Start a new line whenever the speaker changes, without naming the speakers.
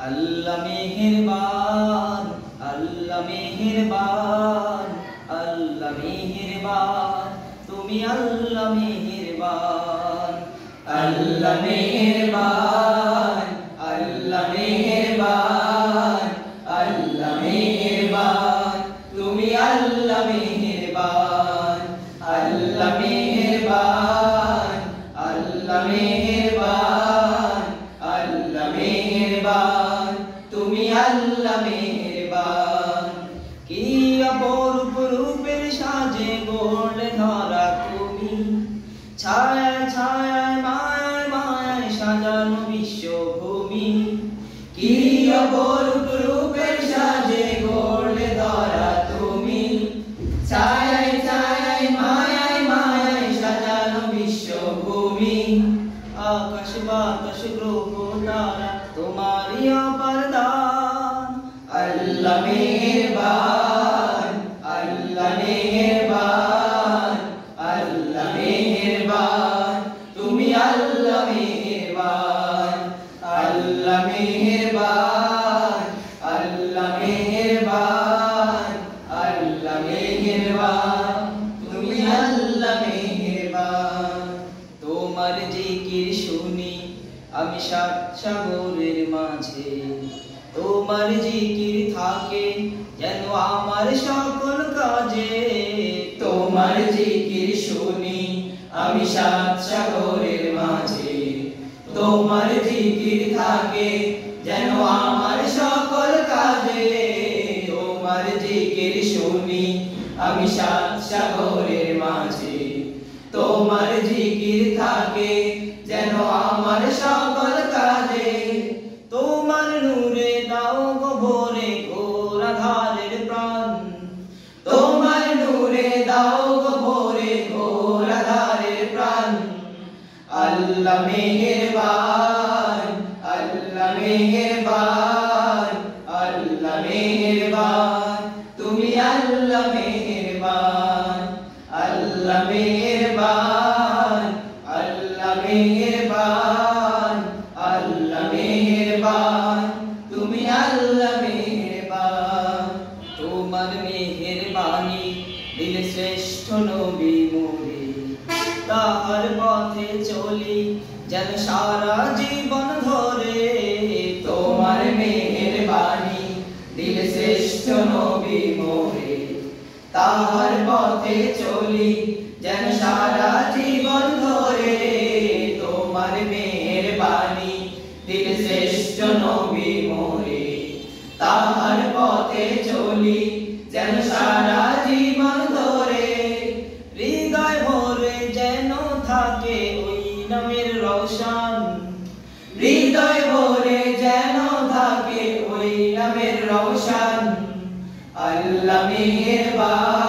আল্লাহ মেহেরবান, আল্লাহ মেহেরবান, আল্লাহ মেহেরবান, তুমি আল্লাহ মেহেরবান। আল্লাহ মেহেরবান, আল্লাহ মেহেরবান, আল্লাহ মেহেরবান, তুমি আল্লাহ মেহেরবান। আল্লাহ মেহেরবান, আল্লাহ মেহেরবান, আল্লাহ মেহেরবান, তুমি আল্লাহ মেহেরবান। কি অপরূপ রূপের সাজে গড়লে ধরা তুমি, ছায়ায় ছায়ায় মায়ায় মায়ায় সাজানো বিশ্বভূমি। কি অপরূপ রূপের সাজে গড়লে ধরা তুমি, ছায়ায় ছায়ায় মায়ায় মায়ায় সাজানো বিশ্বভূমি। আকাশ বাতাস গ্রহ তারা তোমারই অপার দান। আল্লাহ মেহেরবান, আল্লাহ মেহেরবান, আল্লাহ মেহেরবান, তুমি আল্লাহ মেহেরবান। আল্লাহ মেহেরবান, আল্লাহ মেহেরবান, আল্লাহ মেহেরবান, তুমি আল্লাহ মেহেরবান। তোমার জিকির শুনি আমি সাত সাগরের মাঝে, তোমার জিকির থাকে যেন আমার সকল কাজে। তোমার জিকির শুনি আমি সাত সাগরের মাঝে, তোমার জিকির থাকে যেন আমার সকল কাজে। তোমার জিকির শুনি আমি সাত সাগরের মাঝে, তোমার জিকির থাকে যেন আমার সকল কাজে। তোমার নূরে দাও গো ভরে ঘোর আঁধারের প্রাণ, তোমার নূরে দাও গো ভরে ঘোর আঁধারের প্রাণ। আল্লাহ মেহেরবান, আল্লাহ মেহেরবান, আল্লাহ মেহেরবান, তুমি আল্লাহ মেহেরবান। আল্লাহ মেহেরবান, আল্লাহ মেহেরবান, আল্লাহ মেহেরবান, তুমি আল্লাহ মেহেরবান। তোমার মেহেরবানি দিলে শ্রেষ্ঠ নবী মোরে, তাহার পথে চলি যেন সারা জীবন ধরে। তোমার মেহেরবানি দিলে শ্রেষ্ঠ নবী মোরে, তাহার পথে চলি যেন সারা জীবন ধরে। তোমার মেহেরবানি দিলে শ্রেষ্ঠ নবী মোরে, তাহার পথে চলি যেন সারা জীবন ধরে। হৃদয় ভরে যেন থাকে ওই নামের রওশন, হৃদয় ভরে যেন থাকে ওই নামের রওশন। আল্লাহ মেহেরবান।